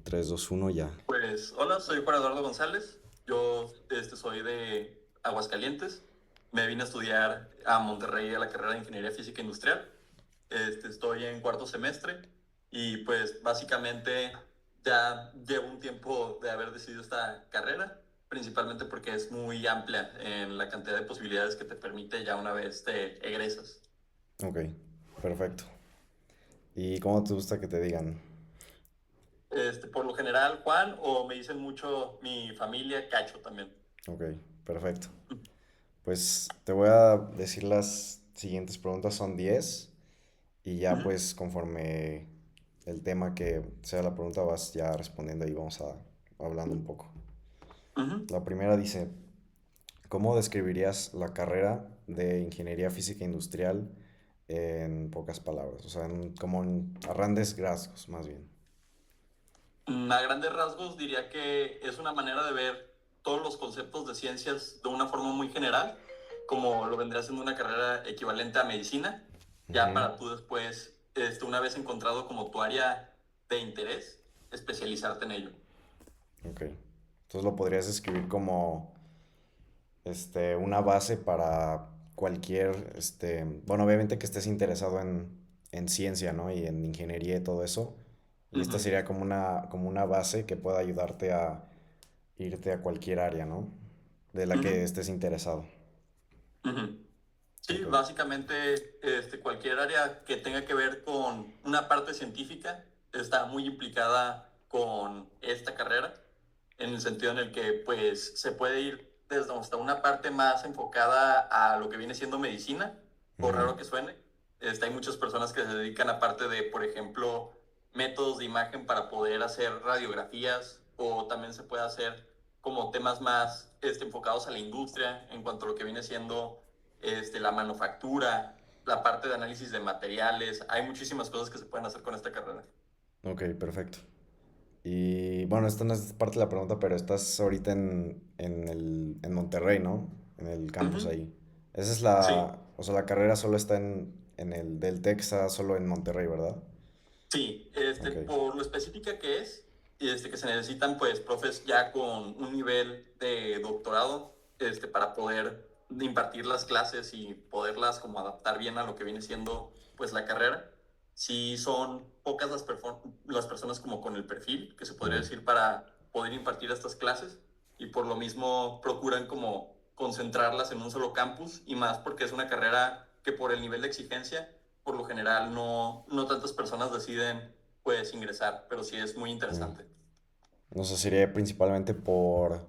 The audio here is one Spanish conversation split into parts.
3, 2, 1, ya. Pues hola, soy Juan Eduardo González. Yo soy de Aguascalientes. Me vine a estudiar a Monterrey a la carrera de Ingeniería Física Industrial. Estoy en cuarto semestre y pues básicamente ya llevo un tiempo de haber decidido esta carrera, principalmente porque es muy amplia en la cantidad de posibilidades que te permite ya una vez te egresas. Ok, perfecto. ¿Y cómo te gusta que te digan? Por lo general, Juan, o me dicen mucho mi familia, Cacho también. Ok, perfecto. Pues te voy a decir las siguientes preguntas, son 10 y ya Ujú, pues conforme el tema que sea la pregunta vas ya respondiendo y vamos a hablando un poco. ujú. La primera dice, ¿cómo describirías la carrera de Ingeniería Física Industrial en pocas palabras? O sea, a grandes rasgos, más bien. A grandes rasgos diría que es una manera de ver todos los conceptos de ciencias de una forma muy general, como lo vendría siendo una carrera equivalente a medicina, ya Ujú. para tú después, una vez encontrado como tu área de interés, especializarte en ello. Ok. Entonces lo podrías describir como una base para cualquier, bueno, obviamente que estés interesado en ciencia, ¿no? Y en ingeniería y todo eso. Y esta Ujú, sería como una base que pueda ayudarte a irte a cualquier área, ¿no? De la que ujú, estés interesado. ujú. Sí, Ok. básicamente cualquier área que tenga que ver con una parte científica está muy implicada con esta carrera, en el sentido en el que pues se puede ir desde hasta una parte más enfocada a lo que viene siendo medicina, por Ujú. raro que suene. Hay muchas personas que se dedican aparte de, por ejemplo, métodos de imagen para poder hacer radiografías o también se puede hacer como temas más enfocados a la industria en cuanto a lo que viene siendo la manufactura, la parte de análisis de materiales. Hay muchísimas cosas que se pueden hacer con esta carrera. Ok, perfecto. Y bueno, esta no es parte de la pregunta, pero estás ahorita en Monterrey, ¿no? En el campus Ujú. ahí. Esa es Sí, o sea, la carrera solo está en el del Texas, solo en Monterrey, ¿verdad? sí, Ok. por lo específica que es, que se necesitan pues profes ya con un nivel de doctorado, para poder impartir las clases y poderlas como adaptar bien a lo que viene siendo pues la carrera. Sí son pocas las personas como con el perfil, que se podría Mm, decir, para poder impartir estas clases y por lo mismo procuran como concentrarlas en un solo campus y más porque es una carrera que por el nivel de exigencia por lo general no tantas personas deciden pues ingresar, pero sí es muy mm. interesante. No sé, sería principalmente por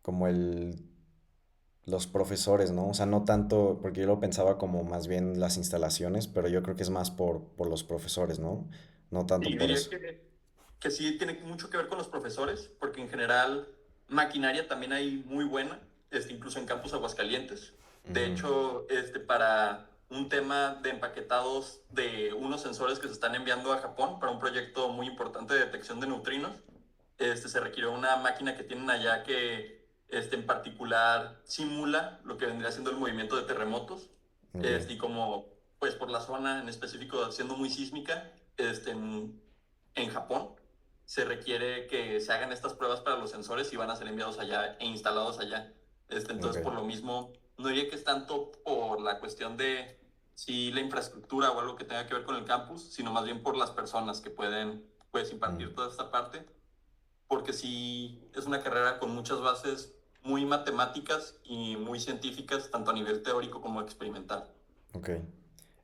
como los profesores, ¿no? O sea, no tanto, porque yo lo pensaba como más bien las instalaciones, pero yo creo que es más por los profesores, ¿no? No tanto Y por diría eso. que sí tiene mucho que ver con los profesores, porque en general maquinaria también hay muy buena, incluso en Campus Aguascalientes. De Ujú. hecho, para un tema de empaquetados de unos sensores que se están enviando a Japón para un proyecto muy importante de detección de neutrinos, se requirió una máquina que tienen allá que en particular simula lo que vendría siendo el movimiento de terremotos. Ok. Y como pues por la zona en específico siendo muy sísmica en Japón, se requiere que se hagan estas pruebas para los sensores y van a ser enviados allá e instalados allá. Ok. Entonces, por lo mismo, no diría que es tanto por la cuestión de si la infraestructura o algo que tenga que ver con el campus, sino más bien por las personas que pueden pues Mm, impartir toda esta parte porque sí es una carrera con muchas bases muy matemáticas y muy científicas, tanto a nivel teórico como experimental. ok.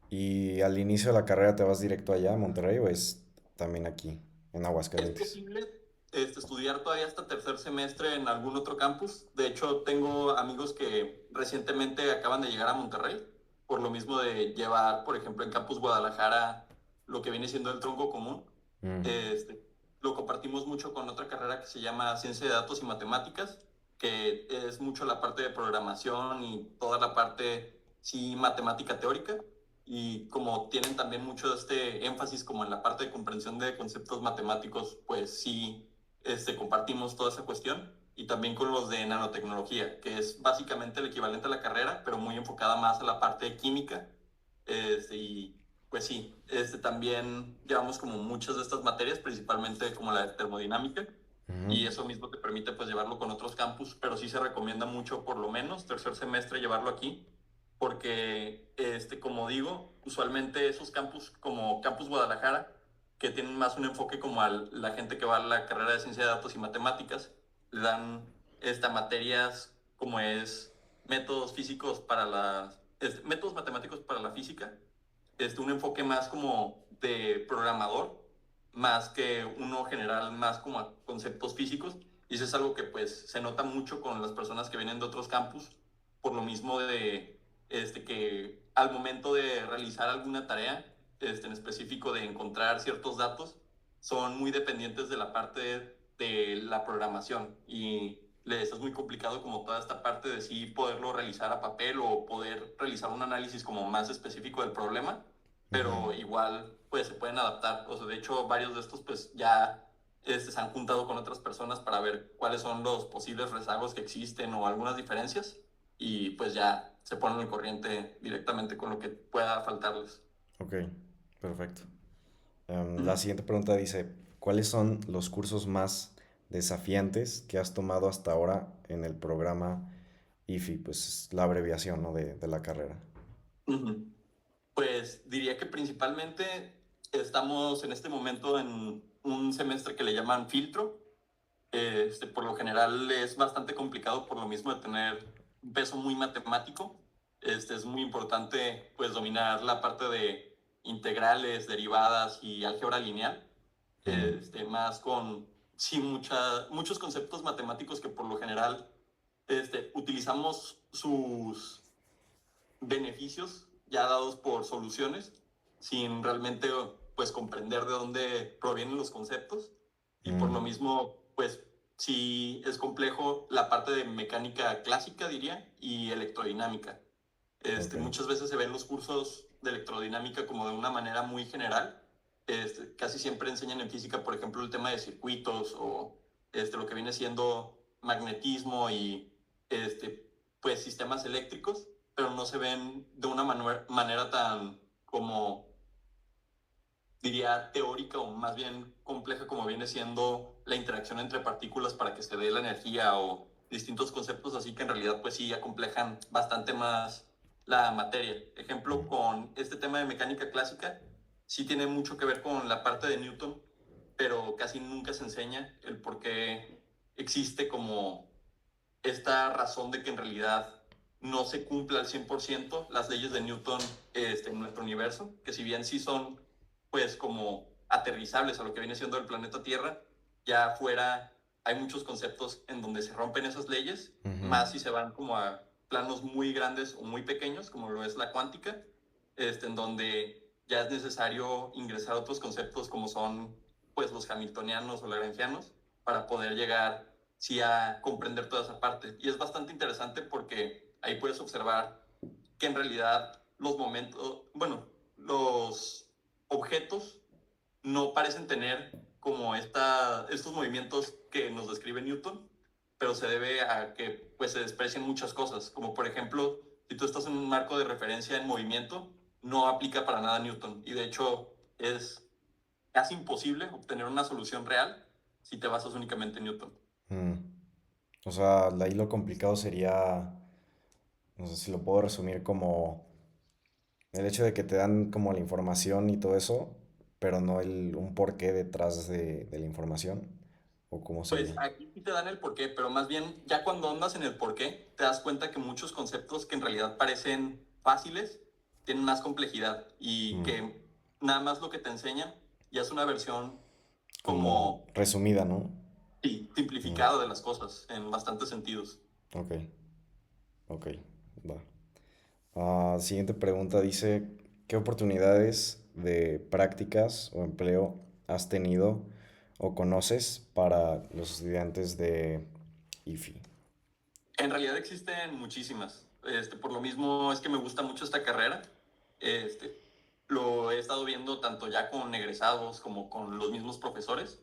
¿Y al inicio de la carrera te vas directo allá a Monterrey o es también aquí, en Es Aguascalientes? posible estudiar todavía hasta tercer semestre en algún otro campus. De hecho, tengo amigos que recientemente acaban de llegar a Monterrey, por lo mismo de llevar, por ejemplo, en Campus Guadalajara lo que viene siendo el tronco común. Mm, Este, lo compartimos mucho con otra carrera que se llama Ciencia de Datos y Matemáticas, que es mucho la parte de programación y toda la parte, sí, matemática teórica. Y como tienen también mucho de énfasis como en la parte de comprensión de conceptos matemáticos, pues sí, compartimos toda esa cuestión. Y también con los de nanotecnología, que es básicamente el equivalente a la carrera, pero muy enfocada más a la parte de química y pues sí, también llevamos como muchas de estas materias, principalmente como la de termodinámica, Ujú. y eso mismo te permite pues llevarlo con otros campus, pero sí se recomienda mucho por lo menos tercer semestre llevarlo aquí, porque como digo, usualmente esos campus como Campus Guadalajara, que tienen más un enfoque como a la gente que va a la carrera de ciencia de datos y matemáticas, le dan materias como es métodos físicos para métodos matemáticos para la física, un enfoque más como de programador, más que uno general, más como a conceptos físicos. Y eso es algo que pues se nota mucho con las personas que vienen de otros campus, por lo mismo de que al momento de realizar alguna tarea, en específico de encontrar ciertos datos, son muy dependientes de la parte de la programación y les es muy complicado como toda esta parte de sí poderlo realizar a papel o poder realizar un análisis como más específico del problema, Ujú. pero igual pues se pueden adaptar. O sea, de hecho varios de estos pues ya se han juntado con otras personas para ver cuáles son los posibles rezagos que existen o algunas diferencias y pues ya se ponen al corriente directamente con lo que pueda faltarles. Ok, perfecto. La Ujú. siguiente pregunta dice, ¿cuáles son los cursos más desafiantes que has tomado hasta ahora en el programa IFI? Pues es la abreviación, ¿no? de la carrera. Ujú. Pues diría que principalmente estamos en este momento en un semestre que le llaman filtro. Por lo general es bastante complicado por lo mismo de tener un peso muy matemático. Es muy importante pues dominar la parte de integrales, derivadas y álgebra lineal. Mm, Más con sí, muchos conceptos matemáticos que por lo general utilizamos sus beneficios ya dados por soluciones sin realmente pues comprender de dónde provienen los conceptos y por lo mm, mismo pues sí es complejo la parte de mecánica clásica diría y electrodinámica. ok. Muchas veces se ven los cursos de electrodinámica como de una manera muy general. Casi siempre enseñan en física, por ejemplo, el tema de circuitos o lo que viene siendo magnetismo y pues sistemas eléctricos, pero no se ven de una manera tan como diría teórica o más bien compleja como viene siendo la interacción entre partículas para que se dé la energía o distintos conceptos así que en realidad pues sí acomplejan bastante más la materia. Ejemplo, con este tema de mecánica clásica, sí tiene mucho que ver con la parte de Newton, pero casi nunca se enseña el por qué existe como esta razón de que en realidad no se cumpla al 100% las leyes de Newton en nuestro universo, que si bien sí son pues como aterrizables a lo que viene siendo el planeta Tierra, ya afuera hay muchos conceptos en donde se rompen esas leyes, Ujú. más si se van como a planos muy grandes o muy pequeños, como lo es la cuántica, en donde ya es necesario ingresar otros conceptos como son pues los hamiltonianos o lagrangianos para poder llegar sí a comprender toda esa parte. Y es bastante interesante porque ahí puedes observar que en realidad los momentos, bueno, los objetos no parecen tener como estos movimientos que nos describe Newton, pero se debe a que pues se desprecian muchas cosas, como por ejemplo, si tú estás en un marco de referencia en movimiento, no aplica para nada Newton, y de hecho es casi imposible obtener una solución real si te basas únicamente en Newton. Mm. O sea, ahí lo complicado sería, no sé si lo puedo resumir como el hecho de que te dan como la información y todo eso, pero no un porqué detrás de la información, o cómo Pues sería. aquí sí te dan el porqué, pero más bien ya cuando andas en el porqué, te das cuenta que muchos conceptos que en realidad parecen fáciles tienen más complejidad y Mm. que nada más lo que te enseñan ya es una versión Como como resumida, ¿no? sí, Mm. simplificada de las cosas en bastantes sentidos. Ok, ok, va. Siguiente pregunta dice, ¿qué oportunidades de prácticas o empleo has tenido o conoces para los estudiantes de IFI? En realidad existen muchísimas. Por lo mismo es que me gusta mucho esta carrera. Este, lo he estado viendo tanto ya con egresados como con los mismos profesores.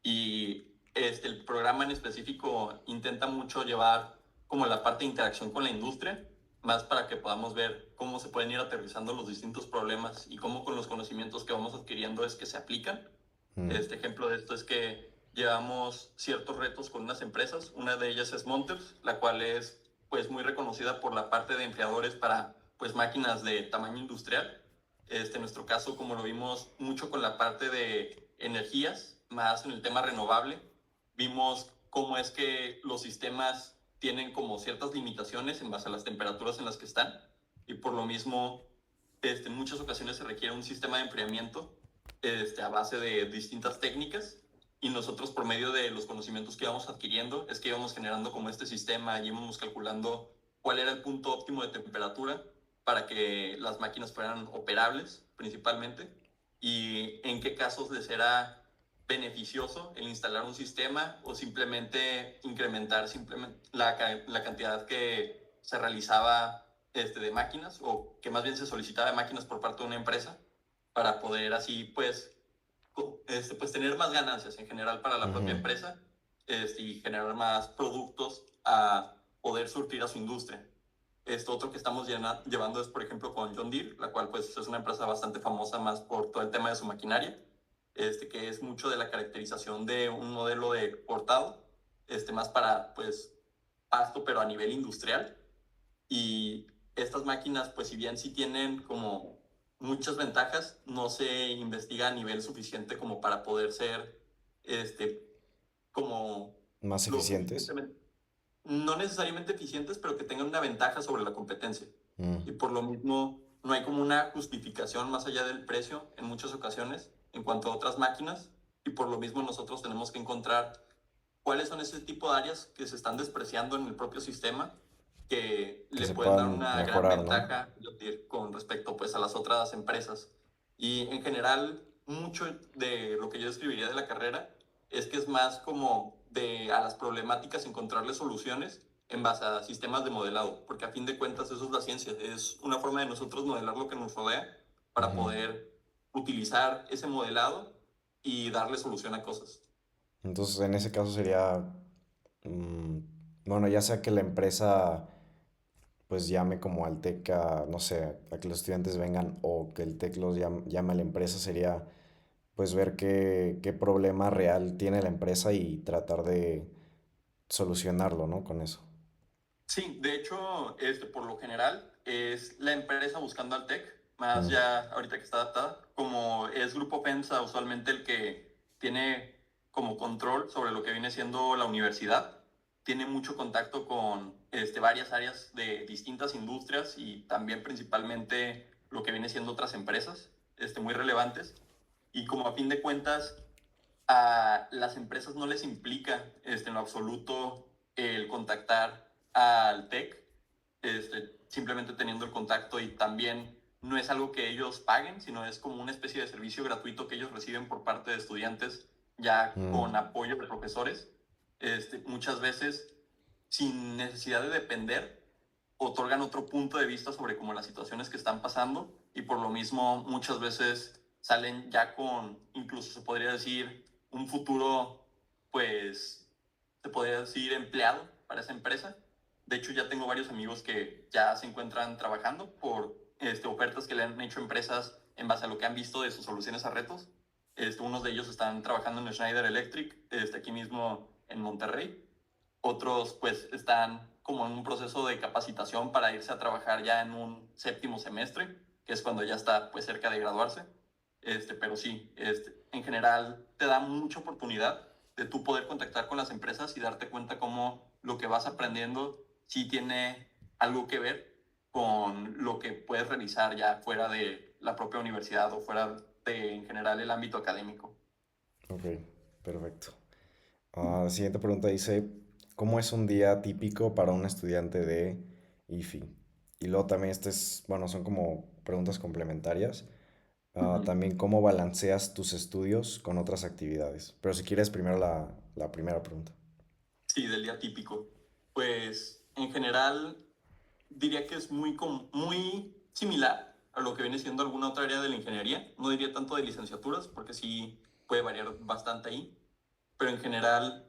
Y el programa en específico intenta mucho llevar como la parte de interacción con la industria, más para que podamos ver cómo se pueden ir aterrizando los distintos problemas y cómo con los conocimientos que vamos adquiriendo es que se aplican. Mm, Este ejemplo de esto es que llevamos ciertos retos con unas empresas. Una de ellas es Monters, la cual es pues muy reconocida por la parte de enfriadores para pues máquinas de tamaño industrial. En nuestro caso, como lo vimos mucho con la parte de energías, más en el tema renovable, vimos cómo es que los sistemas tienen como ciertas limitaciones en base a las temperaturas en las que están y por lo mismo en muchas ocasiones se requiere un sistema de enfriamiento a base de distintas técnicas y nosotros por medio de los conocimientos que íbamos adquiriendo es que íbamos generando como este sistema y íbamos calculando cuál era el punto óptimo de temperatura para que las máquinas fueran operables principalmente y en qué casos les era beneficioso el instalar un sistema o simplemente incrementar la cantidad que se realizaba de máquinas o que más bien se solicitaba de máquinas por parte de una empresa para poder así pues tener más ganancias en general para la propia ujú. empresa y generar más productos a poder surtir a su industria. Esto otro que estamos llevando es, por ejemplo, con John Deere, la cual pues es una empresa bastante famosa más por todo el tema de su maquinaria, que es mucho de la caracterización de un modelo de cortado, más para pues pasto, pero a nivel industrial. Y estas máquinas, pues si bien sí tienen como muchas ventajas, no se investiga a nivel suficiente como para poder ser, este, como Más lo eficientes. suficientemente, no necesariamente eficientes, pero que tengan una ventaja sobre la competencia. Mm, Y por lo mismo, no hay como una justificación más allá del precio en muchas ocasiones en cuanto a otras máquinas. Y por lo mismo nosotros tenemos que encontrar cuáles son ese tipo de áreas que se están despreciando en el propio sistema que que le se pueden dar puedan una gran mejorar, ¿no? ventaja con respecto pues a las otras empresas. Y en general, mucho de lo que yo describiría de la carrera es que es más como de a las problemáticas encontrarle soluciones en base a sistemas de modelado, porque a fin de cuentas eso es la ciencia, es una forma de nosotros modelar lo que nos rodea para Ujú. poder utilizar ese modelado y darle solución a cosas. Entonces, en ese caso sería, mm, bueno, ya sea que la empresa pues llame como al TEC a, no sé, a que los estudiantes vengan o que el TEC los llame a la empresa, sería pues ver qué problema real tiene la empresa y tratar de solucionarlo, ¿no? Con eso. Sí, de hecho, por lo general es la empresa buscando al tech, más Mm, ya ahorita que está adaptada, como es Grupo FEMSA usualmente el que tiene como control sobre lo que viene siendo la universidad, tiene mucho contacto con varias áreas de distintas industrias y también principalmente lo que viene siendo otras empresas muy relevantes. Y como a fin de cuentas a las empresas no les implica en lo absoluto el contactar al TEC, simplemente teniendo el contacto y también no es algo que ellos paguen, sino es como una especie de servicio gratuito que ellos reciben por parte de estudiantes ya mm, con apoyo de profesores, muchas veces sin necesidad de depender, otorgan otro punto de vista sobre cómo las situaciones que están pasando y por lo mismo muchas veces salen ya con, incluso se podría decir, un futuro, pues, se podría decir empleado para esa empresa. De hecho, ya tengo varios amigos que ya se encuentran trabajando por ofertas que le han hecho empresas en base a lo que han visto de sus soluciones a retos. Unos de ellos están trabajando en Schneider Electric, aquí mismo en Monterrey. Otros pues están como en un proceso de capacitación para irse a trabajar ya en un séptimo semestre, que es cuando ya está pues cerca de graduarse. Pero sí, en general te da mucha oportunidad de tú poder contactar con las empresas y darte cuenta cómo lo que vas aprendiendo sí tiene algo que ver con lo que puedes realizar ya fuera de la propia universidad o fuera de en general el ámbito académico. ok, perfecto. La siguiente pregunta dice, ¿cómo es un día típico para un estudiante de IFI? Y luego también este es, bueno, son como preguntas complementarias. También, ¿cómo balanceas tus estudios con otras actividades? Pero si quieres, primero la primera pregunta. Sí, del día típico. Pues en general diría que es muy similar a lo que viene siendo alguna otra área de la ingeniería. No diría tanto de licenciaturas, porque sí puede variar bastante ahí. Pero en general,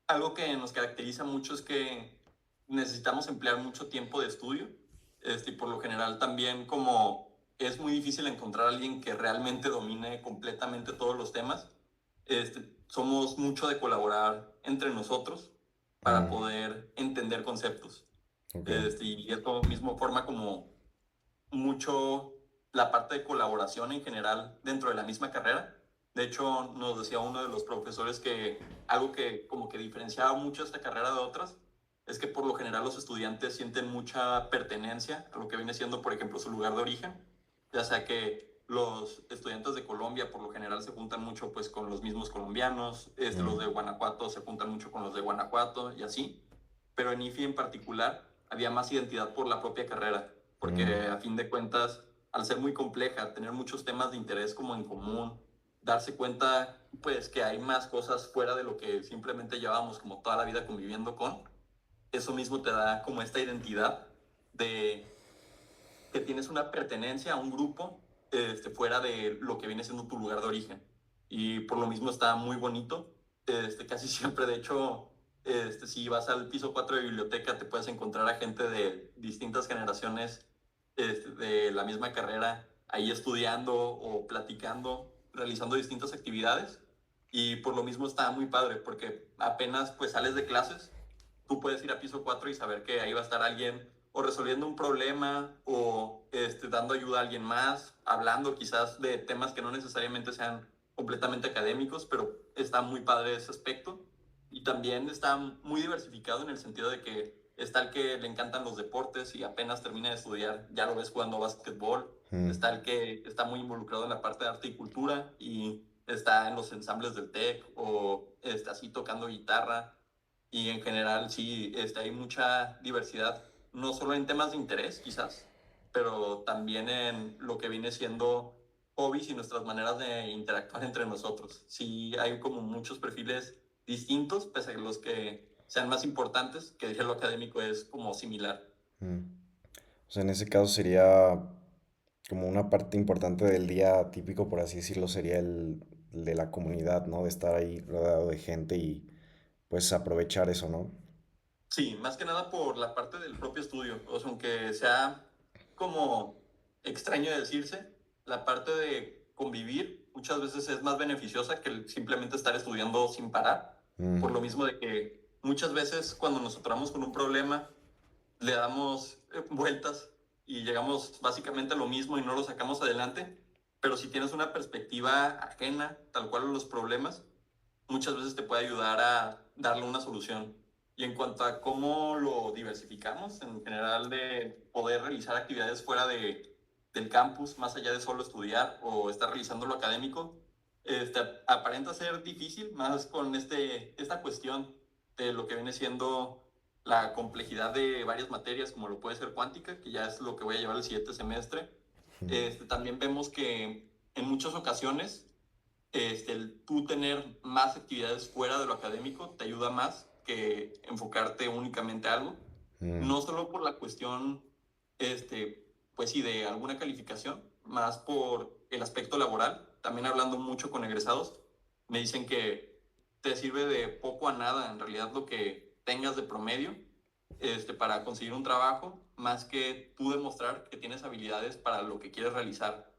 algo que nos caracteriza mucho es que necesitamos emplear mucho tiempo de estudio Y por lo general también como es muy difícil encontrar a alguien que realmente domine completamente todos los temas, somos mucho de colaborar entre nosotros para Mm, poder entender conceptos. ok. Y esto mismo forma como mucho la parte de colaboración en general dentro de la misma carrera. De hecho, nos decía uno de los profesores que algo que como que diferenciaba mucho esta carrera de otras es que por lo general los estudiantes sienten mucha pertenencia a lo que viene siendo, por ejemplo, su lugar de origen, ya sea que los estudiantes de Colombia por lo general se juntan mucho pues con los mismos colombianos, los de Mm, Guanajuato se juntan mucho con los de Guanajuato y así, pero en IFI en particular había más identidad por la propia carrera, porque mm, a fin de cuentas, al ser muy compleja, tener muchos temas de interés como en común, darse cuenta pues que hay más cosas fuera de lo que simplemente llevábamos como toda la vida conviviendo con, eso mismo te da como esta identidad de que tienes una pertenencia a un grupo fuera de lo que viene siendo tu lugar de origen. Y por lo mismo está muy bonito. Casi siempre, de hecho, si vas al piso 4 de biblioteca, te puedes encontrar a gente de distintas generaciones de la misma carrera ahí estudiando o platicando, realizando distintas actividades. Y por lo mismo está muy padre, porque apenas pues sales de clases, tú puedes ir a piso 4 y saber que ahí va a estar alguien o resolviendo un problema o dando ayuda a alguien más, hablando quizás de temas que no necesariamente sean completamente académicos, pero está muy padre ese aspecto. Y también está muy diversificado en el sentido de que está el que le encantan los deportes y apenas termina de estudiar, ya lo ves jugando básquetbol. mm. Está el que está muy involucrado en la parte de arte y cultura y está en los ensambles del TEC o está así tocando guitarra. Y en general sí, hay mucha diversidad, no solo en temas de interés quizás, pero también en lo que viene siendo hobbies y nuestras maneras de interactuar entre nosotros. Sí hay como muchos perfiles distintos, pese a los que sean más importantes, que diría lo académico es como similar. Mm. O sea, en ese caso sería como una parte importante del día típico, por así decirlo, sería el de la comunidad, ¿no? De estar ahí rodeado de gente y pues aprovechar eso, ¿no? Sí, más que nada por la parte del propio estudio. O sea, aunque sea como extraño de decirse, la parte de convivir muchas veces es más beneficiosa que simplemente estar estudiando sin parar. Por lo Mm, mismo de que muchas veces cuando nos atoramos con un problema, le damos vueltas y llegamos básicamente a lo mismo y no lo sacamos adelante. Pero si tienes una perspectiva ajena, tal cual a los problemas, muchas veces te puede ayudar a darle una solución. Y en cuanto a cómo lo diversificamos, en general de poder realizar actividades fuera del campus, más allá de solo estudiar o estar realizando lo académico, aparenta ser difícil, más con esta cuestión de lo que viene siendo la complejidad de varias materias, como lo puede ser cuántica, que ya es lo que voy a llevar el siguiente semestre. También vemos que en muchas ocasiones el tú tener más actividades fuera de lo académico te ayuda más que enfocarte únicamente a algo, mm, no solo por la cuestión, pues sí, de alguna calificación, más por el aspecto laboral, también hablando mucho con egresados, me dicen que te sirve de poco a nada en realidad lo que tengas de promedio para conseguir un trabajo, más que tú demostrar que tienes habilidades para lo que quieres realizar.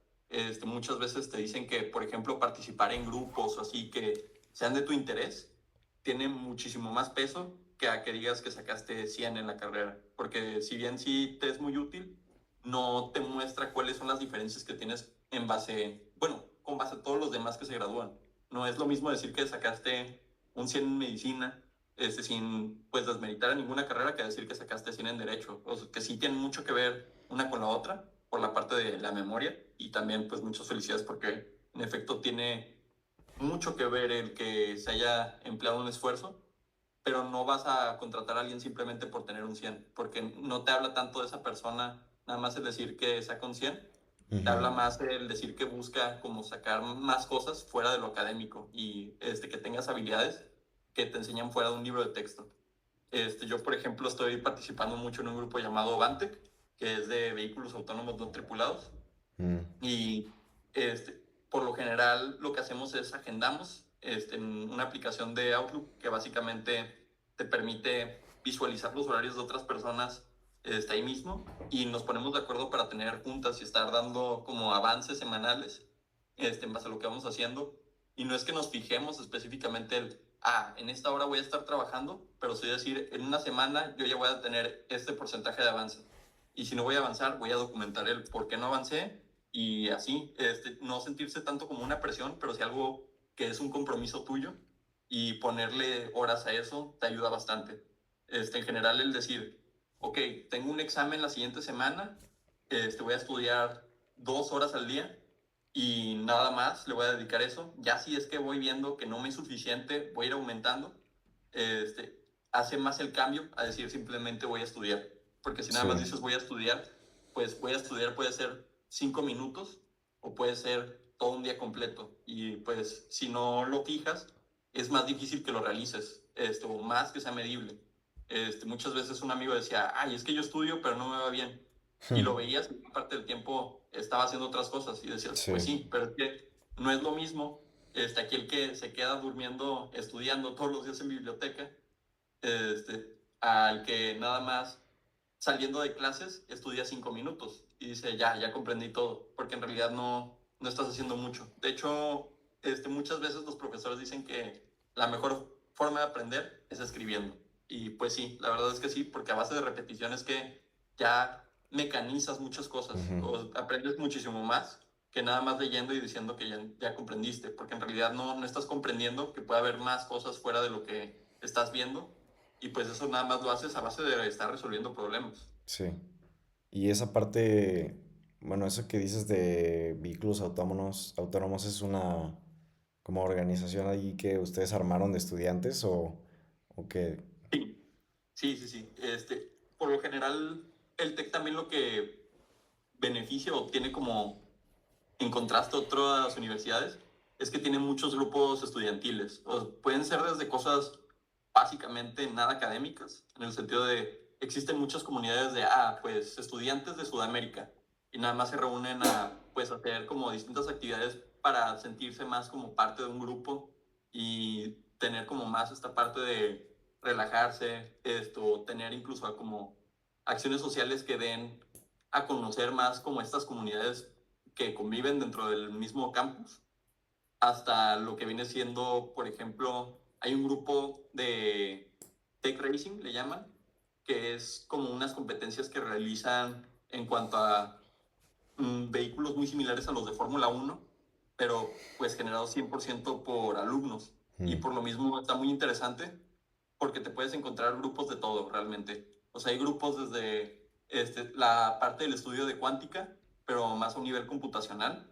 Muchas veces te dicen que, por ejemplo, participar en grupos o así que sean de tu interés, tiene muchísimo más peso que a que digas que sacaste 100 en la carrera. Porque si bien sí te es muy útil, no te muestra cuáles son las diferencias que tienes en base, bueno, con base a todos los demás que se gradúan. No es lo mismo decir que sacaste un 100 en medicina, sin pues desmeritar a ninguna carrera, que decir que sacaste 100 en derecho. O sea, que sí tienen mucho que ver una con la otra por la parte de la memoria y también pues muchas felicidades porque en efecto tiene mucho que ver el que se haya empleado un esfuerzo, pero no vas a contratar a alguien simplemente por tener un 100 porque no te habla tanto de esa persona, nada más el decir que saca un 100 te ujú, habla más el decir que busca como sacar más cosas fuera de lo académico y que tengas habilidades que te enseñan fuera de un libro de texto. Yo, por ejemplo, estoy participando mucho en un grupo llamado Vantec, que es de vehículos autónomos no tripulados. mm, Y por lo general lo que hacemos es agendamos en una aplicación de Outlook que básicamente te permite visualizar los horarios de otras personas ahí mismo, y nos ponemos de acuerdo para tener juntas y estar dando como avances semanales en base a lo que vamos haciendo. Y no es que nos fijemos específicamente en esta hora voy a estar trabajando, pero sí decir, en una semana yo ya voy a tener este porcentaje de avance. Y si no voy a avanzar, voy a documentar el por qué no avancé y así, no sentirse tanto como una presión, pero sí algo que es un compromiso tuyo y ponerle horas a eso te ayuda bastante. En general, el decir, ok, tengo un examen la siguiente semana, voy a estudiar 2 horas al día y nada más le voy a dedicar eso. Ya si es que voy viendo que no me es suficiente, voy a ir aumentando. Hace más el cambio a decir simplemente voy a estudiar. Porque si nada más Sí, dices voy a estudiar, pues voy a estudiar puede ser 5 minutos o puede ser todo un día completo. Y pues si no lo fijas, es más difícil que lo realices, o más que sea medible. Muchas veces un amigo decía, ay, es que yo estudio, pero no me va bien. Y lo veías, y parte del tiempo estaba haciendo otras cosas y decías, pues sí, sí, pero es que no es lo mismo aquel que se queda durmiendo, estudiando todos los días en biblioteca, al que nada más saliendo de clases estudia 5 minutos y dice, ya comprendí todo, porque en realidad no estás haciendo mucho. De hecho, muchas veces los profesores dicen que la mejor forma de aprender es escribiendo. Y pues sí, la verdad es que sí, porque a base de repeticiones que ya mecanizas muchas cosas ujú, o aprendes muchísimo más que nada más leyendo y diciendo que ya comprendiste, porque en realidad no estás comprendiendo que puede haber más cosas fuera de lo que estás viendo y pues eso nada más lo haces a base de estar resolviendo problemas. sí. Y esa parte, bueno, eso que dices de vehículos autónomos es una como organización ahí que ustedes armaron de estudiantes o que... Sí, sí. Por lo general, el TEC también lo que beneficia o tiene como en contraste a otras universidades es que tiene muchos grupos estudiantiles. Pueden ser desde cosas básicamente nada académicas, en el sentido de existen muchas comunidades de, pues estudiantes de Sudamérica y nada más se reúnen a pues hacer como distintas actividades para sentirse más como parte de un grupo y tener como más esta parte de relajarse, tener incluso como acciones sociales que den a conocer más como estas comunidades que conviven dentro del mismo campus, hasta lo que viene siendo, por ejemplo, hay un grupo de tech racing, le llaman, que es como unas competencias que realizan en cuanto a vehículos muy similares a los de Fórmula 1, pero pues generados 100% por alumnos. Y Mm, por lo mismo está muy interesante porque te puedes encontrar grupos de todo realmente. O sea, hay grupos desde la parte del estudio de cuántica, pero más a un nivel computacional.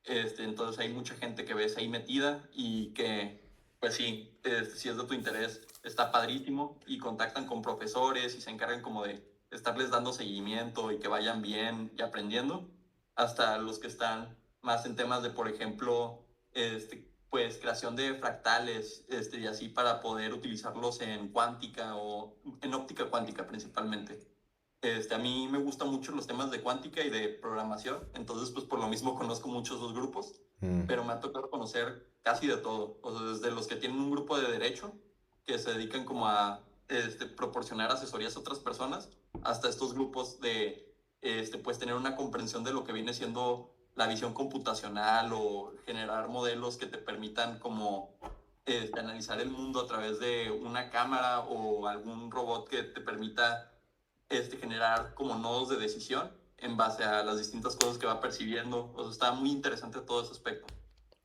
Entonces hay mucha gente que ves ahí metida y que, pues sí, si es de tu interés, está padrísimo y contactan con profesores y se encargan como de estarles dando seguimiento y que vayan bien y aprendiendo, hasta los que están más en temas de, por ejemplo, pues creación de fractales y así para poder utilizarlos en cuántica o en óptica cuántica principalmente. A mí me gustan mucho los temas de cuántica y de programación, entonces pues por lo mismo conozco muchos dos grupos, mm. pero me ha tocado conocer casi de todo, o sea, desde los que tienen un grupo de derecho que se dedican como a proporcionar asesorías a otras personas, hasta estos grupos de pues tener una comprensión de lo que viene siendo la visión computacional o generar modelos que te permitan como analizar el mundo a través de una cámara o algún robot que te permita generar como nodos de decisión en base a las distintas cosas que va percibiendo. O sea, está muy interesante todo ese aspecto.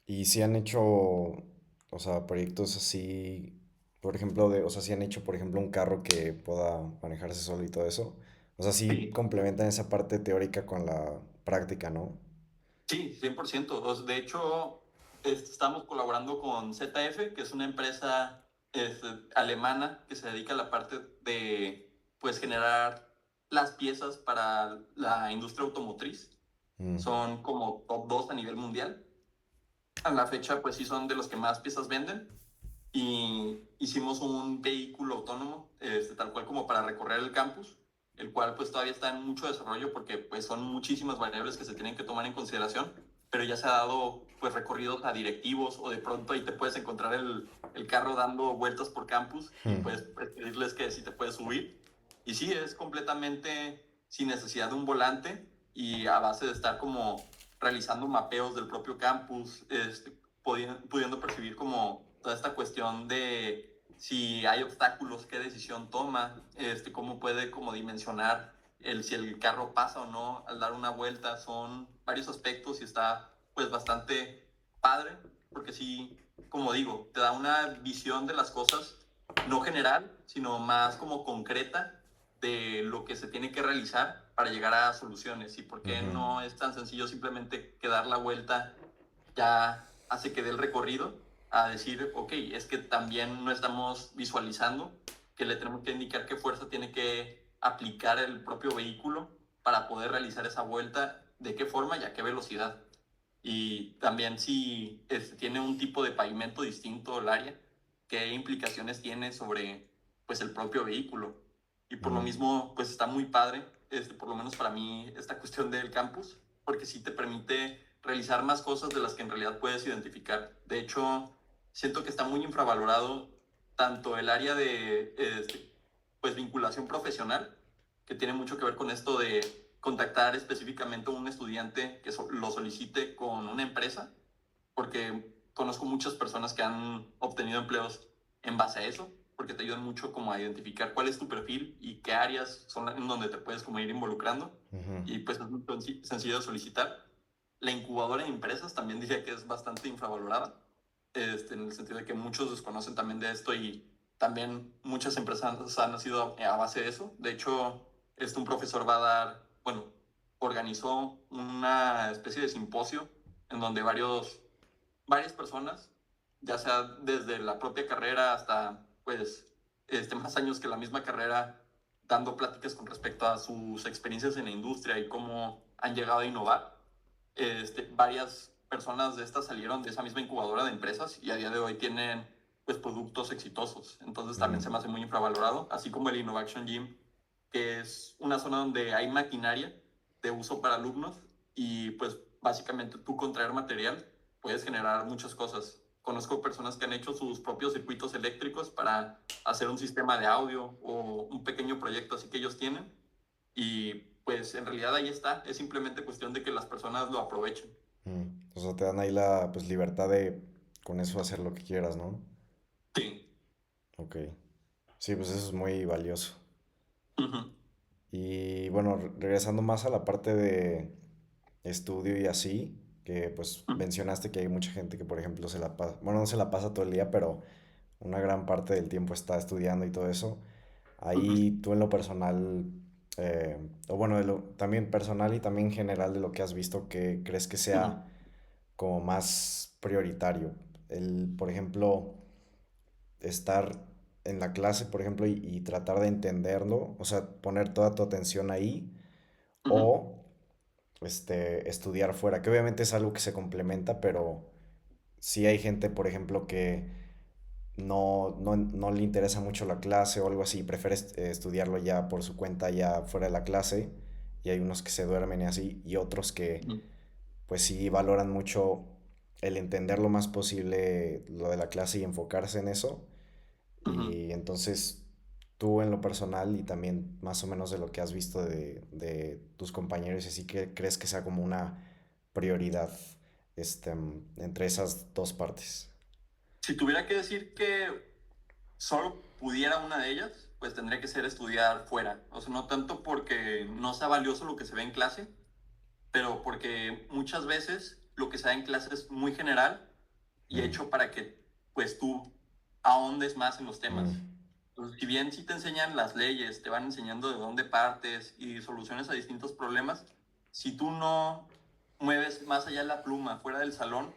Y si han hecho, o sea, proyectos así, por ejemplo, o sea, si han hecho, por ejemplo, un carro que pueda manejarse solo y todo eso. O sea, sí Sí, complementan esa parte teórica con la práctica, ¿no? sí, 100%. O sea, de hecho, estamos colaborando con ZF, que es una empresa alemana que se dedica a la parte de pues, generar las piezas para la industria automotriz. Mm, Son como top 2 a nivel mundial. A la fecha, pues sí son de los que más piezas venden. Y hicimos un vehículo autónomo, tal cual como para recorrer el campus, el cual pues todavía está en mucho desarrollo porque pues son muchísimas variables que se tienen que tomar en consideración, pero ya se ha dado pues recorridos a directivos o de pronto ahí te puedes encontrar el carro dando vueltas por campus y mm. pues pedirles que si te puedes subir. Y sí, es completamente sin necesidad de un volante y a base de estar como realizando mapeos del propio campus, pudiendo percibir como toda esta cuestión de si hay obstáculos, qué decisión toma, cómo puede como dimensionar si el carro pasa o no al dar una vuelta. Son varios aspectos y está pues bastante padre, porque sí, como digo, te da una visión de las cosas, no general, sino más como concreta de lo que se tiene que realizar para llegar a soluciones y por qué Ujú, no es tan sencillo simplemente que dar la vuelta ya hace que dé el recorrido a decir, ok, es que también no estamos visualizando que le tenemos que indicar qué fuerza tiene que aplicar el propio vehículo para poder realizar esa vuelta, de qué forma y a qué velocidad. Y también si tiene un tipo de pavimento distinto el área, qué implicaciones tiene sobre pues el propio vehículo. Y por lo mm, mismo, pues está muy padre, por lo menos para mí, esta cuestión del campus, porque sí te permite realizar más cosas de las que en realidad puedes identificar. De hecho, siento que está muy infravalorado tanto el área de pues vinculación profesional, que tiene mucho que ver con esto de contactar específicamente a un estudiante que lo solicite con una empresa, porque conozco muchas personas que han obtenido empleos en base a eso, porque te ayudan mucho como a identificar cuál es tu perfil y qué áreas son en donde te puedes como ir involucrando, ujú, y pues es muy sencillo de solicitar. La incubadora de empresas también diría que es bastante infravalorada, en el sentido de que muchos desconocen también de esto y también muchas empresas han nacido a base de eso. De hecho, un profesor va a dar, bueno, organizó una especie de simposio en donde varias personas, ya sea desde la propia carrera hasta pues más años que la misma carrera, dando pláticas con respecto a sus experiencias en la industria y cómo han llegado a innovar. Varias personas de estas salieron de esa misma incubadora de empresas y a día de hoy tienen pues productos exitosos. Entonces también se me mm, hace muy infravalorado, así como el Innovation Gym, que es una zona donde hay maquinaria de uso para alumnos y pues básicamente tú con traer material puedes generar muchas cosas. Conozco personas que han hecho sus propios circuitos eléctricos para hacer un sistema de audio o un pequeño proyecto así que ellos tienen, y pues en realidad ahí está, es simplemente cuestión de que las personas lo aprovechen. mm. O sea, te dan ahí la pues libertad de con eso hacer lo que quieras, ¿no? Sí. Ok. Sí, pues eso es muy valioso. Ujú, Y bueno, regresando más a la parte de estudio y así, que pues ujú, mencionaste que hay mucha gente que, por ejemplo, se la pasa, bueno, no se la pasa todo el día, pero una gran parte del tiempo está estudiando y todo eso. ujú, Ahí tú en lo personal, o bueno, también personal y también general de lo que has visto, que crees que ujú, sea como más prioritario? El, por ejemplo, estar en la clase, por ejemplo, y tratar de entenderlo, o sea, poner toda tu atención ahí, ujú, o estudiar fuera, que obviamente es algo que se complementa, pero sí hay gente, por ejemplo, que no le interesa mucho la clase o algo así, prefiere estudiarlo ya por su cuenta, ya fuera de la clase, y hay unos que se duermen y así, y otros que ujú, pues sí valoran mucho el entender lo más posible lo de la clase y enfocarse en eso. ujú. Y entonces tú en lo personal y también más o menos de lo que has visto de tus compañeros y así, que crees que sea como una prioridad entre esas dos partes? Si tuviera que decir que solo pudiera una de ellas, pues tendría que ser estudiar fuera. O sea, no tanto porque no sea valioso lo que se ve en clase, pero porque muchas veces lo que se da en clase es muy general y Mm, hecho para que pues tú ahondes más en los mm, temas. Entonces, si bien sí te enseñan las leyes, te van enseñando de dónde partes y soluciones a distintos problemas, si tú no mueves más allá de la pluma, fuera del salón,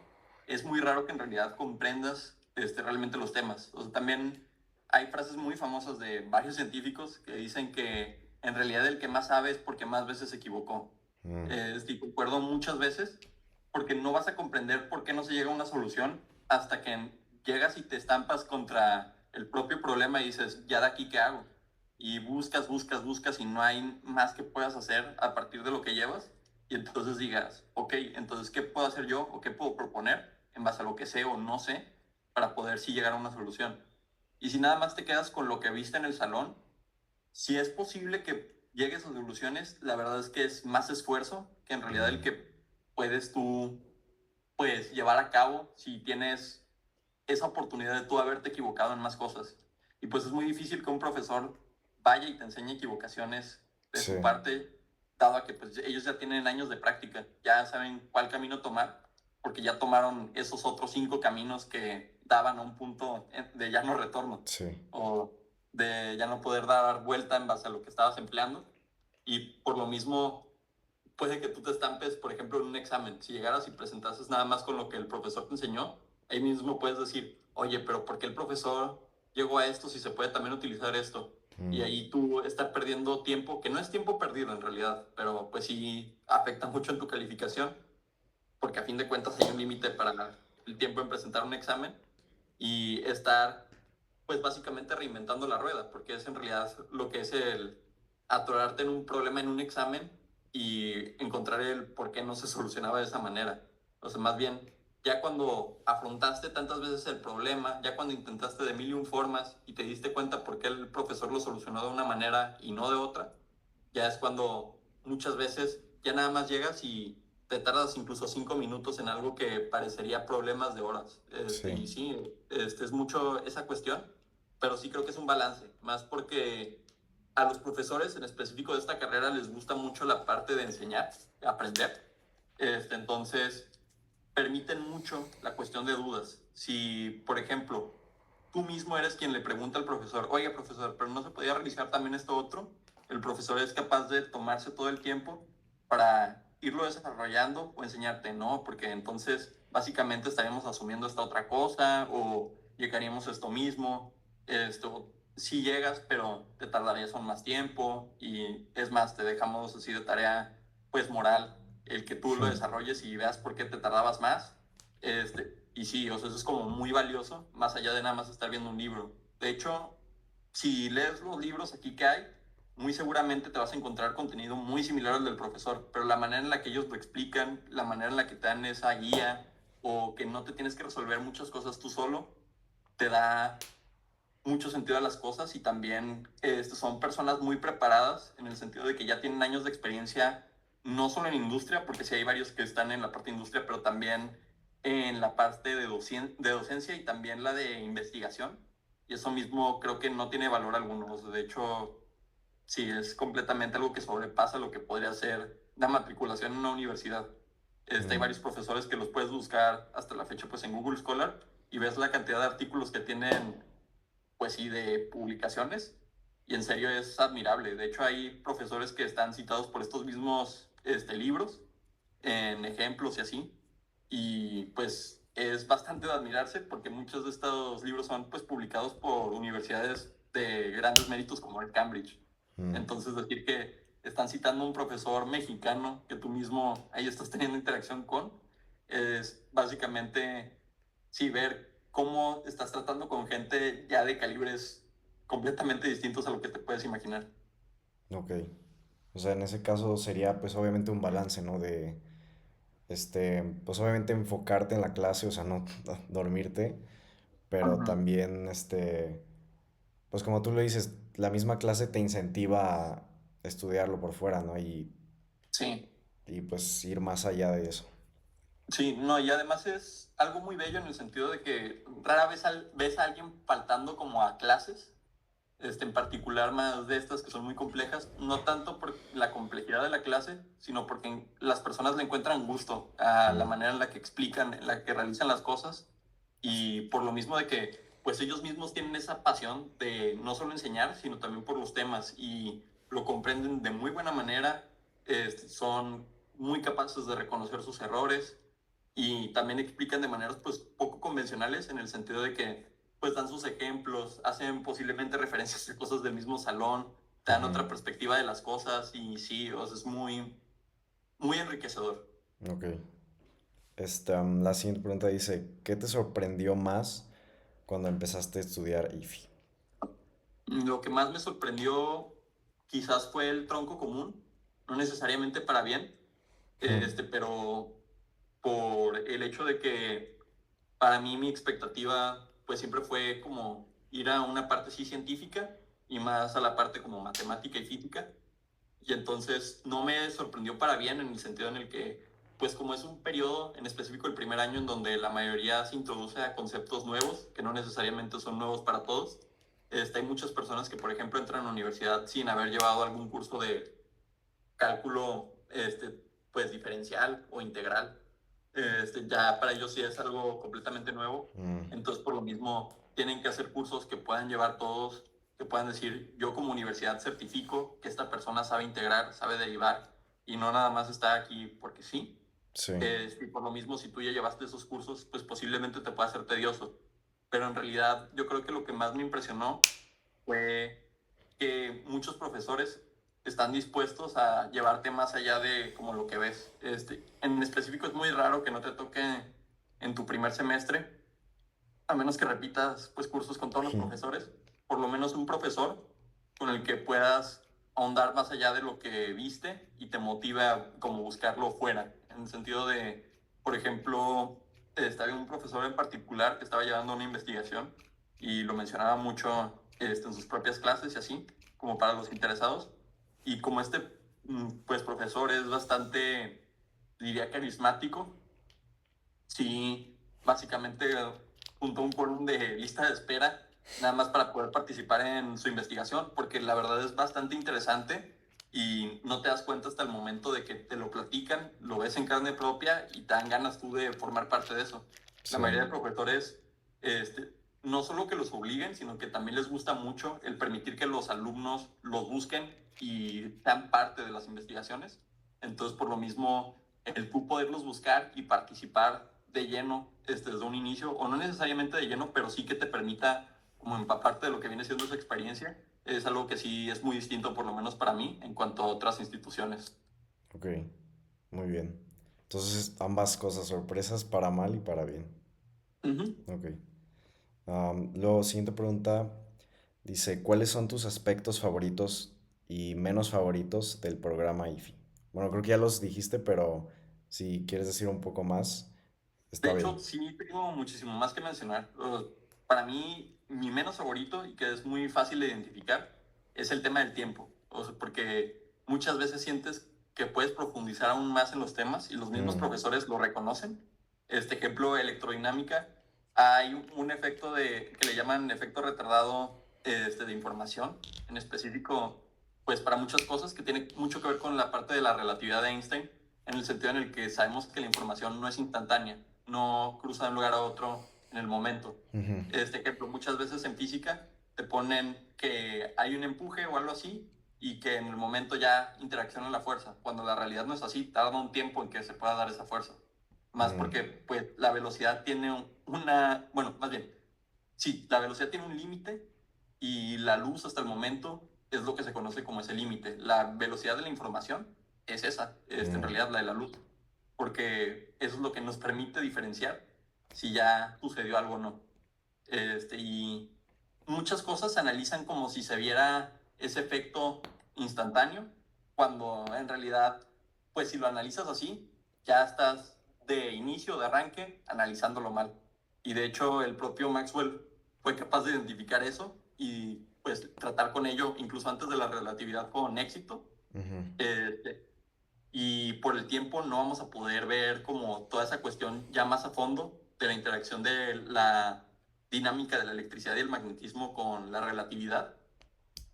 es muy raro que en realidad comprendas realmente los temas. O sea, también hay frases muy famosas de varios científicos que dicen que en realidad el que más sabe es porque más veces se equivocó. mm, Y concuerdo muchas veces, porque no vas a comprender por qué no se llega a una solución hasta que llegas y te estampas contra el propio problema y dices, ¿ya de aquí qué hago? Y buscas, buscas, buscas y no hay más que puedas hacer a partir de lo que llevas. Y entonces digas, ok, entonces, ¿qué puedo hacer yo o qué puedo proponer en base a lo que sé o no sé para poder sí llegar a una solución? Y si nada más te quedas con lo que viste en el salón, Si es posible que llegues a soluciones, la verdad es que es más esfuerzo que en realidad el Mm, que puedes tú, pues, llevar a cabo si tienes esa oportunidad de tú haberte equivocado en más cosas. Y pues es muy difícil que un profesor vaya y te enseñe equivocaciones de sí, su parte, dado a que pues ellos ya tienen años de práctica, ya saben cuál camino tomar, porque ya tomaron esos otros 5 caminos que daban a un punto de ya no retorno, sí. o de ya no poder dar vuelta en base a lo que estabas empleando. Y por lo mismo, puede que tú te estampes, por ejemplo, en un examen. Si llegaras y presentases nada más con lo que el profesor te enseñó, ahí mismo puedes decir, oye, pero ¿por qué el profesor llegó a esto si se puede también utilizar esto? Y Mm, ahí tú estás perdiendo tiempo, que no es tiempo perdido en realidad, pero pues sí afecta mucho en tu calificación, porque a fin de cuentas hay un límite para el tiempo en presentar un examen y estar, pues básicamente reinventando la rueda, porque es en realidad lo que es el atorarte en un problema en un examen y encontrar el por qué no se solucionaba de esa manera. O sea, más bien, ya cuando afrontaste tantas veces el problema, ya cuando intentaste de mil y un formas y te diste cuenta por qué el profesor lo solucionó de una manera y no de otra, ya es cuando muchas veces ya nada más llegas y te tardas incluso 5 minutos en algo que parecería problemas de horas. sí. Y sí, es mucho esa cuestión, pero sí creo que es un balance, más porque a los profesores en específico de esta carrera les gusta mucho la parte de enseñar, aprender. Entonces, permiten mucho la cuestión de dudas. Si, por ejemplo, tú mismo eres quien le pregunta al profesor, oye, profesor, pero no se podía realizar también esto otro, el profesor es capaz de tomarse todo el tiempo para irlo desarrollando o enseñarte, no, porque entonces básicamente estaríamos asumiendo esta otra cosa o llegaríamos a esto mismo, esto, si llegas, pero te tardarías aún más tiempo y es más, te dejamos así de tarea, pues moral, el que tú lo Mm, desarrolles y veas por qué te tardabas más. Y sí, o sea, eso es como muy valioso, más allá de nada más estar viendo un libro. De hecho, si lees los libros aquí que hay, muy seguramente te vas a encontrar contenido muy similar al del profesor, pero la manera en la que ellos lo explican, la manera en la que te dan esa guía o que no te tienes que resolver muchas cosas tú solo, te da mucho sentido a las cosas y también son personas muy preparadas en el sentido de que ya tienen años de experiencia, no solo en industria, porque sí hay varios que están en la parte de industria, pero también en la parte de docencia y también la de investigación. Y eso mismo creo que no tiene valor alguno. O sea, de hecho, sí, es completamente algo que sobrepasa lo que podría ser la matriculación en una universidad. Hay mm, varios profesores que los puedes buscar hasta la fecha pues en Google Scholar y ves la cantidad de artículos que tienen pues sí, de publicaciones. Y en serio es admirable. De hecho, hay profesores que están citados por estos mismos libros, en ejemplos y así. Y pues es bastante de admirarse porque muchos de estos libros son pues publicados por universidades de grandes méritos como el Cambridge. mm. Entonces decir que están citando a un profesor mexicano que tú mismo ahí estás teniendo interacción con, es básicamente sí ver cómo estás tratando con gente ya de calibres completamente distintos a lo que te puedes imaginar. Ok. O sea, en ese caso sería pues obviamente un balance, ¿no? De, pues obviamente enfocarte en la clase, o sea, no dormirte, pero Ujú. también, pues como tú lo dices, la misma clase te incentiva a estudiarlo por fuera, ¿no? Sí, Y pues ir más allá de eso. sí, no, y además es algo muy bello en el sentido de que rara vez ves a alguien faltando como a clases, en particular más de estas que son muy complejas, no tanto por la complejidad de la clase, sino porque las personas le encuentran gusto a la Mm, manera en la que explican, en la que realizan las cosas, y por lo mismo de que pues ellos mismos tienen esa pasión de no solo enseñar, sino también por los temas, y lo comprenden de muy buena manera, son muy capaces de reconocer sus errores, y también explican de maneras pues poco convencionales en el sentido de que pues dan sus ejemplos, hacen posiblemente referencias a cosas del mismo salón, te dan ujú. otra perspectiva de las cosas y sí, o sea, es muy, muy enriquecedor. Ok. La siguiente pregunta dice, ¿qué te sorprendió más cuando empezaste a estudiar IFI? Lo que más me sorprendió quizás fue el tronco común, no necesariamente para bien, Hmm, pero por el hecho de que para mí mi expectativa pues siempre fue como ir a una parte sí científica y más a la parte como matemática y física. Y entonces no me sorprendió para bien en el sentido en el que, pues como es un periodo en específico el primer año en donde la mayoría se introduce a conceptos nuevos, que no necesariamente son nuevos para todos, hay muchas personas que, por ejemplo, entran a la universidad sin haber llevado algún curso de cálculo, pues diferencial o integral. Ya para ellos sí es algo completamente nuevo. Mm, Entonces, por lo mismo, tienen que hacer cursos que puedan llevar todos, que puedan decir, yo como universidad certifico que esta persona sabe integrar, sabe derivar, y no nada más está aquí porque sí. sí. Y por lo mismo, si tú ya llevaste esos cursos, pues posiblemente te pueda ser tedioso. Pero en realidad, yo creo que lo que más me impresionó fue que muchos profesores están dispuestos a llevarte más allá de como lo que ves. En específico es muy raro que no te toque en tu primer semestre, a menos que repitas pues cursos con todos los profesores, por lo menos un profesor con el que puedas ahondar más allá de lo que viste y te motiva a como buscarlo fuera, en el sentido de, por ejemplo, había un profesor en particular que estaba llevando una investigación y lo mencionaba mucho en sus propias clases y así, como para los interesados. Y como pues, profesor es bastante, diría, carismático, sí, básicamente juntó un quórum de lista de espera nada más para poder participar en su investigación, porque la verdad es bastante interesante y no te das cuenta hasta el momento de que te lo platican, lo ves en carne propia y te dan ganas tú de formar parte de eso. La Sí. mayoría de profesores, no solo que los obliguen, sino que también les gusta mucho el permitir que los alumnos los busquen y sean parte de las investigaciones. Entonces, por lo mismo, el tú poderlos buscar y participar de lleno desde un inicio, o no necesariamente de lleno, pero sí que te permita como empaparte de lo que viene siendo esa experiencia, es algo que sí es muy distinto, por lo menos para mí, en cuanto a otras instituciones. Ok, muy bien. Entonces, ambas cosas, sorpresas para mal y para bien. Ujú. Ok. Luego, siguiente pregunta. Dice, ¿cuáles son tus aspectos favoritos y menos favoritos del programa IFI? Bueno, creo que ya los dijiste, pero si quieres decir un poco más, De está hecho, bien. sí tengo muchísimo más que mencionar. Para mí, mi menos favorito y que es muy fácil de identificar es el tema del tiempo. O sea, porque muchas veces sientes que puedes profundizar aún más en los temas y los mismos Mm, profesores lo reconocen. Este ejemplo, electrodinámica, hay un efecto que le llaman efecto retardado de información, en específico, pues para muchas cosas que tiene mucho que ver con la parte de la relatividad de Einstein, en el sentido en el que sabemos que la información no es instantánea, no cruza de un lugar a otro en el momento. ujú, Este ejemplo, muchas veces en física te ponen que hay un empuje o algo así y que en el momento ya interacciona la fuerza, cuando la realidad no es así, tarda un tiempo en que se pueda dar esa fuerza. Más mm, porque pues la velocidad tiene una, bueno, más bien, sí, la velocidad tiene un límite y la luz hasta el momento es lo que se conoce como ese límite. La velocidad de la información es esa, en mm, realidad la de la luz, porque eso es lo que nos permite diferenciar si ya sucedió algo o no. Y muchas cosas se analizan como si se viera ese efecto instantáneo, cuando en realidad, pues si lo analizas así, ya estás de inicio, de arranque, analizándolo mal. Y de hecho, el propio Maxwell fue capaz de identificar eso y pues tratar con ello incluso antes de la relatividad con éxito. ujú, Este, y por el tiempo no vamos a poder ver como toda esa cuestión ya más a fondo de la interacción de la dinámica de la electricidad y el magnetismo con la relatividad,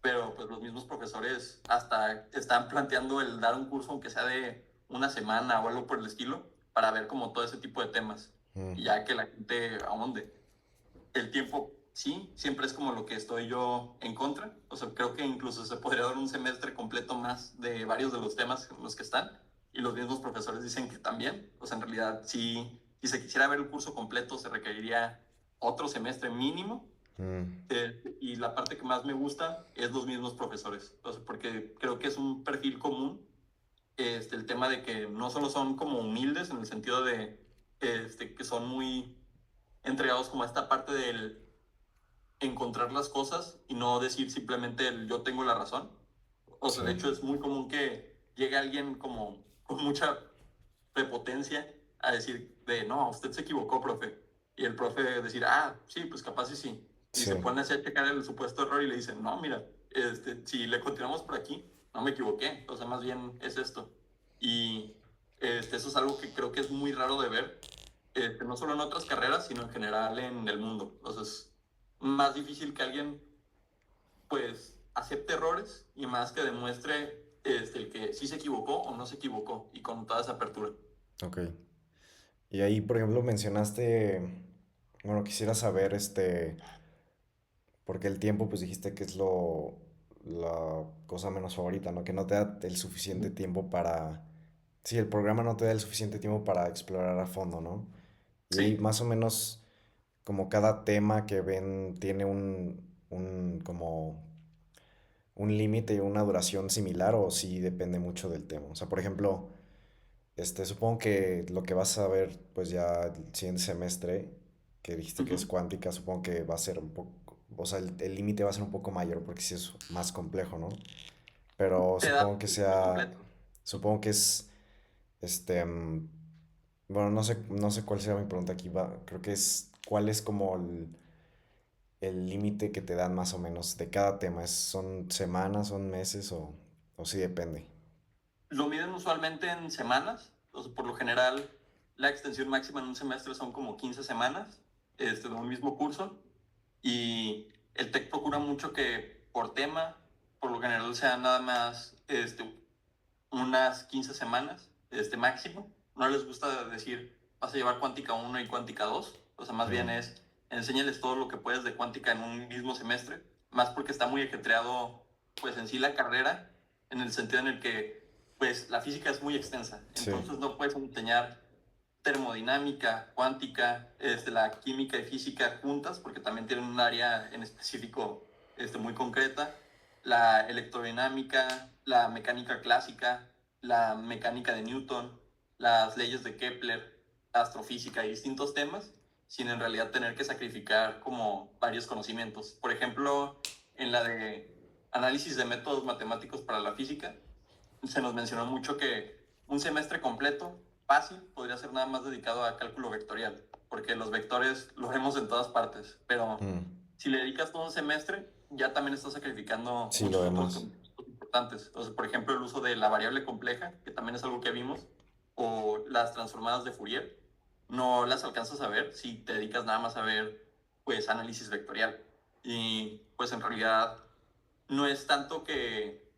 pero pues los mismos profesores hasta están planteando el dar un curso aunque sea de una semana o algo por el estilo para ver como todo ese tipo de temas mm, y ya que la gente ahonde. El tiempo, sí, siempre es como lo que estoy yo en contra. O sea, creo que incluso se podría dar un semestre completo más de varios de los temas en los que están. Y los mismos profesores dicen que también. O sea, en realidad, si se quisiera ver el curso completo, se requeriría otro semestre mínimo. mm, Y la parte que más me gusta es los mismos profesores. O sea, porque creo que es un perfil común. El tema de que no solo son como humildes en el sentido de que son muy entregados como a esta parte del encontrar las cosas y no decir simplemente el yo tengo la razón. O sea, sí, de hecho es muy común que llegue alguien como con mucha prepotencia a decir de no, usted se equivocó, profe. Y el profe decir, ah, sí, pues capaz sí, sí. Y sí, se pone así a checar el supuesto error y le dicen, no, mira, si le continuamos por aquí, no me equivoqué, o sea, más bien es esto. Y eso es algo que creo que es muy raro de ver, no solo en otras carreras, sino en general en el mundo. O sea, es más difícil que alguien, pues, acepte errores y más que demuestre el que sí se equivocó o no se equivocó y con toda esa apertura. Ok. Y ahí, por ejemplo, mencionaste, bueno, quisiera saber, porque el tiempo, pues dijiste que es la cosa menos favorita, ¿no? Que no te da el suficiente tiempo para, sí, el programa no te da el suficiente tiempo para explorar a fondo, ¿no? Y ahí Sí, más o menos, como cada tema que ven tiene como un límite y una duración similar o sí depende mucho del tema. O sea, por ejemplo, supongo que lo que vas a ver, pues ya el siguiente semestre, que dijiste que es ujú. cuántica, supongo que va a ser un poco, o sea, el límite va a ser un poco mayor porque sí es más complejo, ¿no? Pero Te da supongo que muy sea, completo. supongo que es, este, mm, bueno, no sé cuál sea mi pregunta aquí, creo que es, ¿cuál es como el límite que te dan más o menos de cada tema? ¿Son semanas, son meses o sí depende? Lo miden usualmente en semanas, o sea, por lo general la extensión máxima en un semestre son como 15 semanas de un mismo curso y el TEC procura mucho que por tema, por lo general sean nada más unas 15 semanas máximo. No les gusta decir vas a llevar cuántica uno y cuántica 2, o sea, más bien Mm, es enséñales todo lo que puedes de cuántica en un mismo semestre, más porque está muy ajetreado pues en sí la carrera, en el sentido en el que pues la física es muy extensa, sí, entonces no puedes enseñar termodinámica, cuántica, la química y física juntas, porque también tienen un área en específico muy concreta, la electrodinámica, la mecánica clásica, la mecánica de Newton, las leyes de Kepler, astrofísica y distintos temas, sin en realidad tener que sacrificar como varios conocimientos. Por ejemplo, en la de análisis de métodos matemáticos para la física, se nos mencionó mucho que un semestre completo, fácil, podría ser nada más dedicado a cálculo vectorial, porque los vectores los vemos en todas partes, pero mm, si le dedicas todo un semestre, ya también estás sacrificando sí lo muchos otros vemos. conceptos importantes. O sea, por ejemplo, el uso de la variable compleja, que también es algo que vimos, o las transformadas de Fourier, no las alcanzas a ver si te dedicas nada más a ver, pues, análisis vectorial. Y, pues, en realidad no es tanto que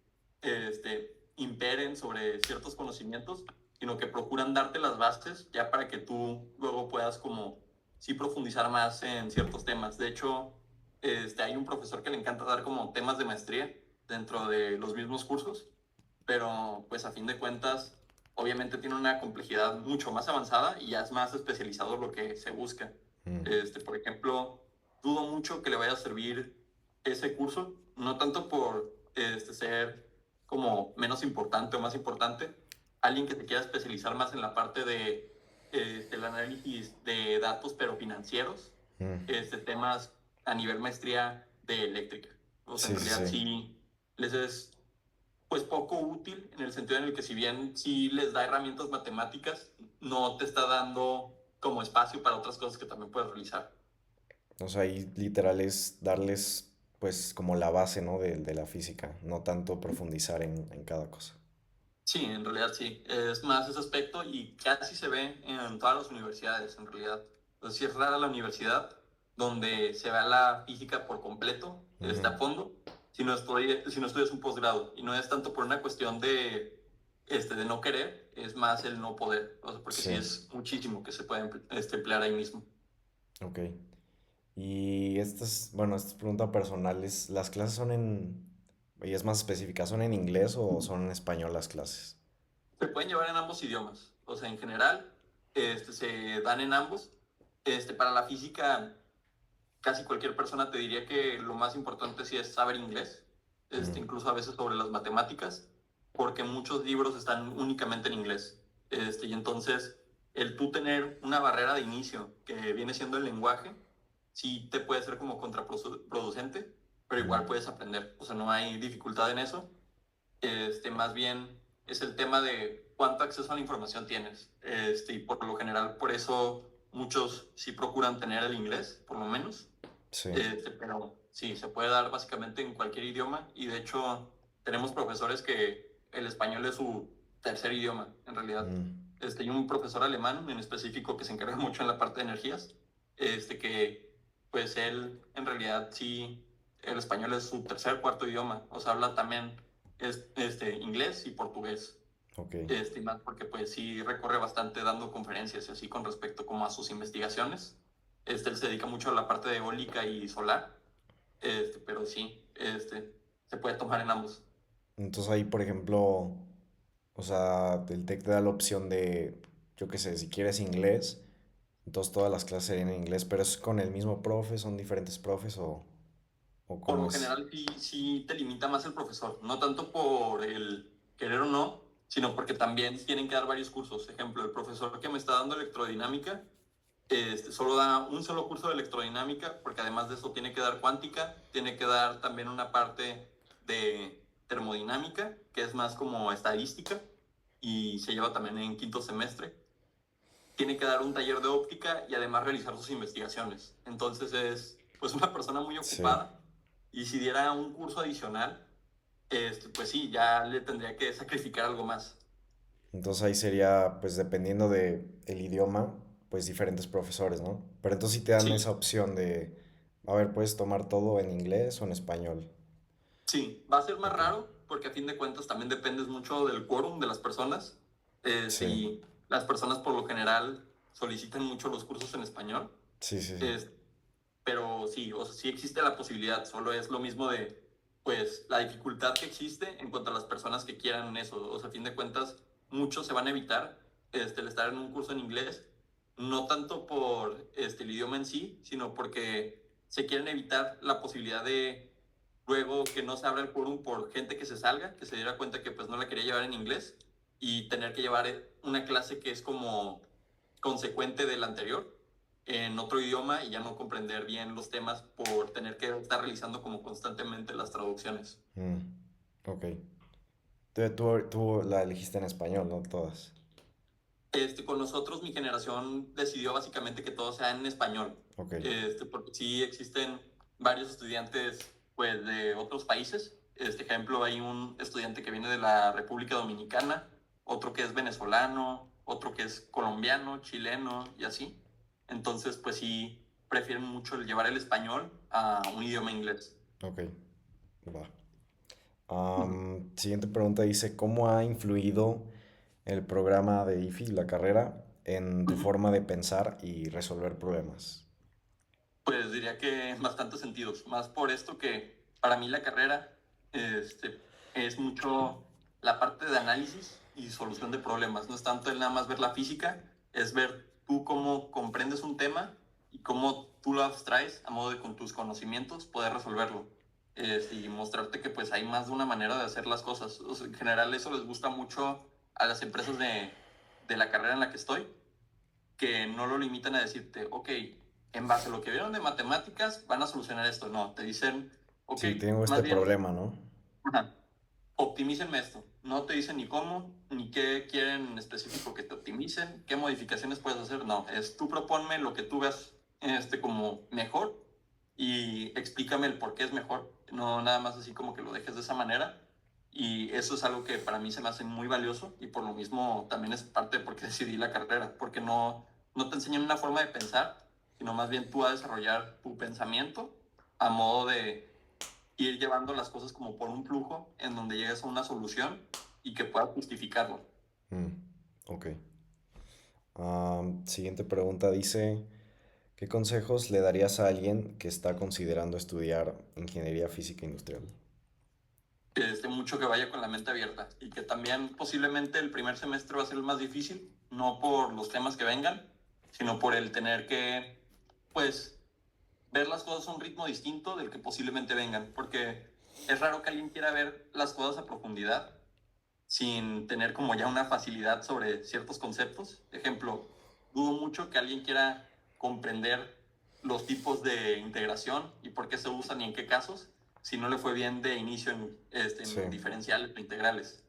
imperen sobre ciertos conocimientos, sino que procuran darte las bases ya para que tú luego puedas como sí profundizar más en ciertos temas. De hecho, hay un profesor que le encanta dar como temas de maestría dentro de los mismos cursos, pero pues a fin de cuentas, obviamente tiene una complejidad mucho más avanzada y ya es más especializado lo que se busca. Mm, Por ejemplo, dudo mucho que le vaya a servir ese curso, no tanto por ser como menos importante o más importante, alguien que te quiera especializar más en la parte de el análisis de datos pero financieros, mm. temas a nivel maestría de eléctrica. O sea, en Sí, sí, realidad sí. sí les es pues poco útil en el sentido en el que si bien sí les da herramientas matemáticas, no te está dando como espacio para otras cosas que también puedes realizar. O sea, ahí literal es darles, pues, como la base, ¿no? De la física, no tanto profundizar en cada cosa. Sí, en realidad sí. Es más ese aspecto y casi se ve en todas las universidades, en realidad. Entonces, sí es rara la universidad donde se vea la física por completo, Ujú. a fondo, si no estudias un posgrado. Y no es tanto por una cuestión de no querer, es más el no poder. O sea, porque Sí, sí es muchísimo que se puede emplear ahí mismo. ok. Y bueno, esta es pregunta personal, ¿las clases son y es más específica, son en inglés o son en español las clases? Se pueden llevar en ambos idiomas. O sea, en general, se dan en ambos. Para la física, casi cualquier persona te diría que lo más importante sí es saber inglés, Mm, incluso a veces sobre las matemáticas, porque muchos libros están únicamente en inglés. Y entonces, el tú tener una barrera de inicio que viene siendo el lenguaje, sí te puede ser como contraproducente, pero igual mm, puedes aprender. O sea, no hay dificultad en eso. Más bien es el tema de cuánto acceso a la información tienes. Y por lo general, por eso muchos sí procuran tener el inglés, por lo menos. sí, Pero sí, se puede dar básicamente en cualquier idioma y de hecho tenemos profesores que el español es su tercer idioma, en realidad. Mm, Hay un profesor alemán en específico que se encarga mucho en la parte de energías, que pues él en realidad sí, el español es su tercer, cuarto idioma, o sea, habla también inglés y portugués. ok. Y más porque pues sí recorre bastante dando conferencias y así con respecto como a sus investigaciones. Él se dedica mucho a la parte de eólica y solar, pero sí, se puede tomar en ambos. Entonces ahí, por ejemplo, o sea, el TEC te da la opción de, yo qué sé, si quieres inglés, entonces todas las clases serían en inglés, pero es con el mismo profe, son diferentes profes o Por cómo lo es. general sí te limita más el profesor, no tanto por el querer o no, sino porque también tienen que dar varios cursos. Ejemplo, el profesor que me está dando electrodinámica, solo da un solo curso de electrodinámica, porque además de eso tiene que dar cuántica, tiene que dar también una parte de termodinámica, que es más como estadística, y se lleva también en quinto semestre. Tiene que dar un taller de óptica y además realizar sus investigaciones. Entonces es pues una persona muy Sí. ocupada y si diera un curso adicional, pues sí, ya le tendría que sacrificar algo más. Entonces ahí sería, pues dependiendo de el idioma, pues diferentes profesores, ¿no? Pero entonces sí te dan esa Sí, opción de, a ver, puedes tomar todo en inglés o en español. sí, va a ser más Ok. raro porque a fin de cuentas también dependes mucho del quórum de las personas. Sí, Y las personas por lo general solicitan mucho los cursos en español. sí, sí, sí. Es, pero sí, o sea, sí existe la posibilidad, solo es lo mismo de, pues, la dificultad que existe en cuanto a las personas que quieran eso. O sea, a fin de cuentas, muchos se van a evitar el estar en un curso en inglés, no tanto por el idioma en sí, sino porque se quieren evitar la posibilidad de luego que no se abra el quórum por gente que se salga, que se diera cuenta que pues no la quería llevar en inglés y tener que llevar una clase que es como consecuente de la anterior en otro idioma y ya no comprender bien los temas por tener que estar realizando como constantemente las traducciones. Mm, ok. Tú la elegiste en español, ¿no? Todas. Con nosotros, mi generación decidió básicamente que todo sea en español, Ok. porque sí existen varios estudiantes pues, de otros países. Ejemplo, hay un estudiante que viene de la República Dominicana, otro que es venezolano, otro que es colombiano, chileno y así. Entonces, pues sí, prefieren mucho el llevar el español a un idioma inglés. Ok. Va. Siguiente pregunta dice, ¿cómo ha influido el programa de IFI, la carrera, en tu forma de pensar y resolver problemas? Pues diría que en bastantes sentidos, más por esto que para mí la carrera es mucho la parte de análisis y solución de problemas, no es tanto el nada más ver la física, es ver tú cómo comprendes un tema y cómo tú lo abstraes a modo de con tus conocimientos poder resolverlo. Y mostrarte que pues hay más de una manera de hacer las cosas. O sea, en general eso les gusta mucho a las empresas de la carrera en la que estoy, que no lo limitan a decirte, ok, en base a lo que vieron de matemáticas van a solucionar esto. No, te dicen, ok, Sí, tengo más este bien, problema, ¿no? ajá, optimícenme esto. No te dicen ni cómo, ni qué quieren en específico que te optimicen, qué modificaciones puedes hacer. No, es tú proponme lo que tú veas como mejor y explícame el por qué es mejor. No nada más así como que lo dejes de esa manera. Y eso es algo que para mí se me hace muy valioso y por lo mismo también es parte de por qué decidí la carrera, porque no te enseñan una forma de pensar, sino más bien tú a desarrollar tu pensamiento a modo de ir llevando las cosas como por un flujo en donde llegues a una solución y que puedas justificarlo. Mm, ok. Siguiente pregunta dice, ¿qué consejos le darías a alguien que está considerando estudiar ingeniería física industrial? Mucho que vaya con la mente abierta y que también posiblemente el primer semestre va a ser el más difícil, no por los temas que vengan, sino por el tener que, pues, ver las cosas a un ritmo distinto del que posiblemente vengan, porque es raro que alguien quiera ver las cosas a profundidad sin tener como ya una facilidad sobre ciertos conceptos. Ejemplo, dudo mucho que alguien quiera comprender los tipos de integración y por qué se usan y en qué casos, si no le fue bien de inicio Sí, en diferenciales o integrales.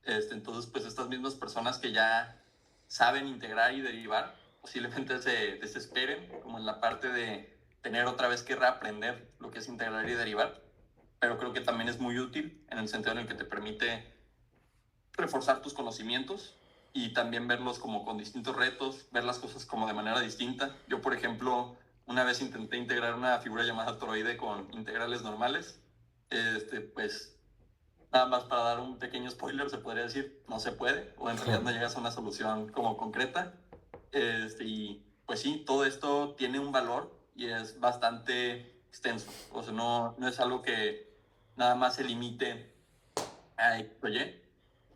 Entonces, pues estas mismas personas que ya saben integrar y derivar, posiblemente se desesperen, como en la parte de tener otra vez que reaprender lo que es integrar y derivar, pero creo que también es muy útil en el sentido en el que te permite reforzar tus conocimientos y también verlos como con distintos retos, ver las cosas como de manera distinta. Yo, por ejemplo, una vez intenté integrar una figura llamada toroide con integrales normales. Pues nada más para dar un pequeño spoiler, se podría decir, no se puede, o en realidad no llegas a una solución como concreta. Y pues sí, todo esto tiene un valor y es bastante extenso. O sea, no es algo que nada más se limite a X o Y.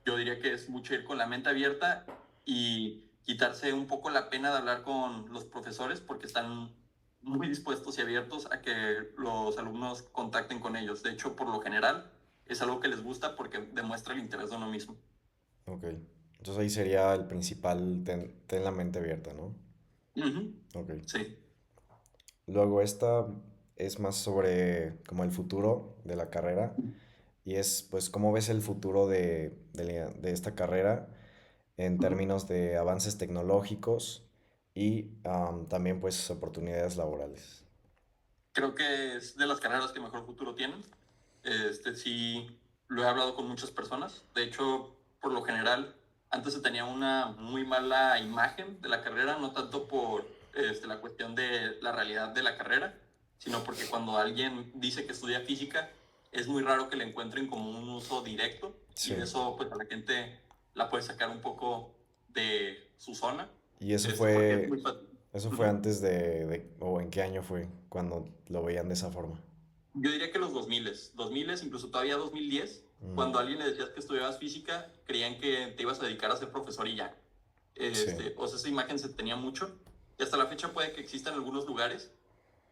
Yo diría que es mucho ir con la mente abierta y quitarse un poco la pena de hablar con los profesores porque están muy dispuestos y abiertos a que los alumnos contacten con ellos. De hecho, por lo general, es algo que les gusta porque demuestra el interés de uno mismo. Ok. Entonces ahí sería el principal, ten la mente abierta, ¿no? Ujú. Ok. Sí. Luego esta es más sobre como el futuro de la carrera y es pues cómo ves el futuro de esta carrera en Ujú. términos de avances tecnológicos y también pues oportunidades laborales. Creo que es de las carreras que mejor futuro tienen. Sí, lo he hablado con muchas personas. De hecho, por lo general, antes se tenía una muy mala imagen de la carrera, no tanto por la cuestión de la realidad de la carrera, sino porque cuando alguien dice que estudia física, es muy raro que le encuentren como un uso directo y Sí. eso pues a la gente la puede sacar un poco de su zona, Y porque es muy fácil. eso fue Ujú. antes o en qué año fue cuando lo veían de esa forma. Yo diría que los 2000, incluso todavía 2010, Mm, cuando a alguien le decías que estudiabas física, creían que te ibas a dedicar a ser profesor y ya. sí, O sea, esa imagen se tenía mucho y hasta la fecha puede que exista en algunos lugares,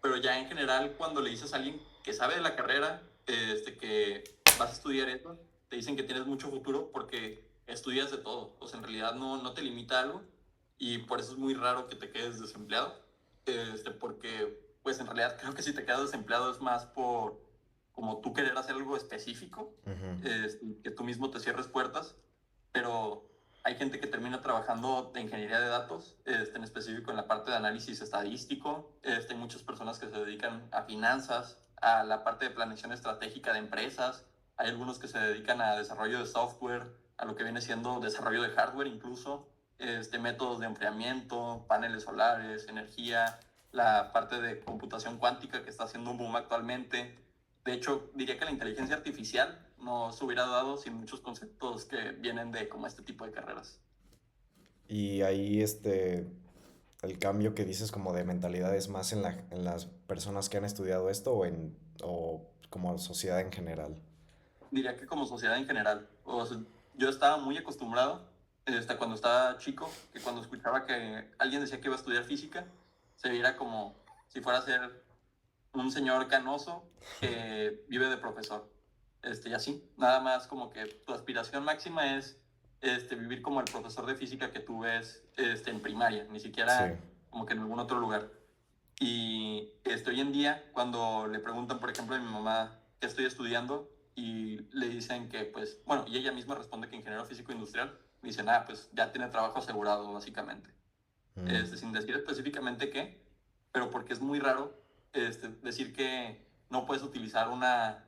pero ya en general cuando le dices a alguien que sabe de la carrera, que vas a estudiar eso, te dicen que tienes mucho futuro porque estudias de todo. O sea, en realidad no te limita algo y por eso es muy raro que te quedes desempleado, porque pues en realidad creo que si te quedas desempleado es más por como tú querer hacer algo específico, ujú, que tú mismo te cierres puertas, pero hay gente que termina trabajando de ingeniería de datos, en específico en la parte de análisis estadístico. Hay muchas personas que se dedican a finanzas, a la parte de planeación estratégica de empresas. Hay algunos que se dedican a desarrollo de software, a lo que viene siendo desarrollo de hardware incluso, métodos de enfriamiento, paneles solares, energía, la parte de computación cuántica que está haciendo un boom actualmente. De hecho, diría que la inteligencia artificial no se hubiera dado sin muchos conceptos que vienen de como este tipo de carreras. y ahí el cambio que dices como de mentalidad es más en las personas que han estudiado esto o como sociedad en general. Diría que como sociedad en general. O sea, yo estaba muy acostumbrado, cuando estaba chico, que cuando escuchaba que alguien decía que iba a estudiar física, se viera como si fuera a ser un señor canoso que vive de profesor. Y así, nada más como que tu aspiración máxima es vivir como el profesor de física que tú ves en primaria, ni Sí. siquiera como que en algún otro lugar. Y hoy en día, cuando le preguntan, por ejemplo, a mi mamá qué estoy estudiando y le dicen que, pues, bueno, y ella misma responde que ingeniero físico industrial, me dicen, ah, pues ya tiene trabajo asegurado, básicamente. Mm, Sin decir específicamente qué, pero porque es muy raro decir que no puedes utilizar una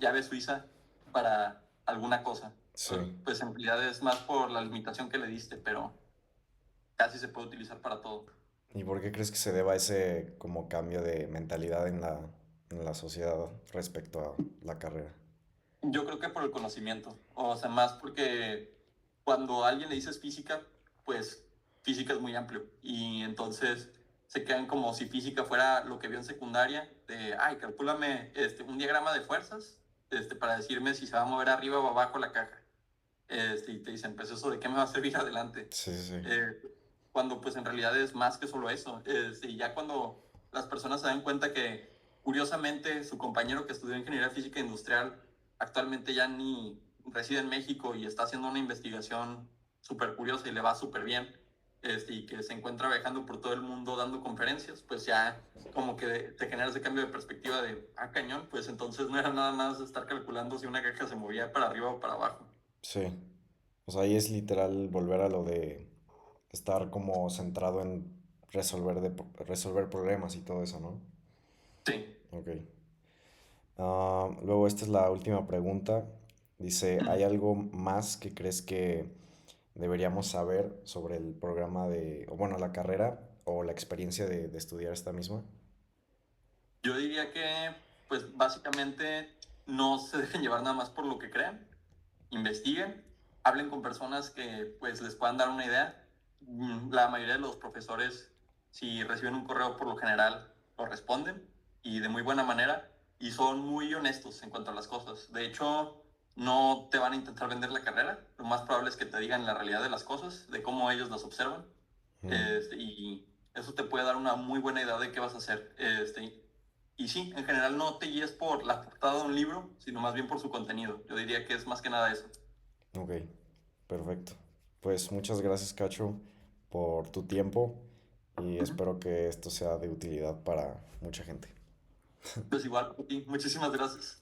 llave suiza para alguna cosa. sí. Pues en realidad es más por la limitación que le diste, pero casi se puede utilizar para todo. ¿Y por qué crees que se deba ese como cambio de mentalidad en la sociedad respecto a la carrera? Yo creo que por el conocimiento, o sea, más porque cuando a alguien le dices física, pues física es muy amplio y entonces se quedan como si física fuera lo que vio en secundaria, de, ay, calcúlame un diagrama de fuerzas para decirme si se va a mover arriba o abajo la caja. Y te dicen, pues eso de qué me va a servir adelante. Sí, sí, sí. Eh, Cuando pues en realidad es más que solo eso. Y ya cuando las personas se dan cuenta que curiosamente su compañero que estudió ingeniería física industrial actualmente ya ni reside en México y está haciendo una investigación súper curiosa y le va súper bien, y que se encuentra viajando por todo el mundo dando conferencias, pues ya como que te genera ese cambio de perspectiva de, ah, cañón, pues entonces no era nada más estar calculando si una caja se movía para arriba o para abajo. Sí. O sea, ahí es literal volver a lo de estar como centrado en resolver problemas y todo eso, ¿no? Sí. Ok. Luego esta es la última pregunta. Dice, ¿hay algo más que crees que deberíamos saber sobre el programa o bueno, la carrera o la experiencia de estudiar esta misma? Yo diría que, pues básicamente no se dejen llevar nada más por lo que crean, investiguen, hablen con personas que pues les puedan dar una idea. La mayoría de los profesores, si reciben un correo por lo general, lo responden y de muy buena manera y son muy honestos en cuanto a las cosas. De hecho, no te van a intentar vender la carrera, lo más probable es que te digan la realidad de las cosas, de cómo ellos las observan, Mm, y eso te puede dar una muy buena idea de qué vas a hacer. Y sí, en general no te guíes por la portada de un libro, sino más bien por su contenido. Yo diría que es más que nada eso. ok, perfecto. Pues muchas gracias, Cacho, por tu tiempo y Ujú. espero que esto sea de utilidad para mucha gente. Pues igual, muchísimas gracias.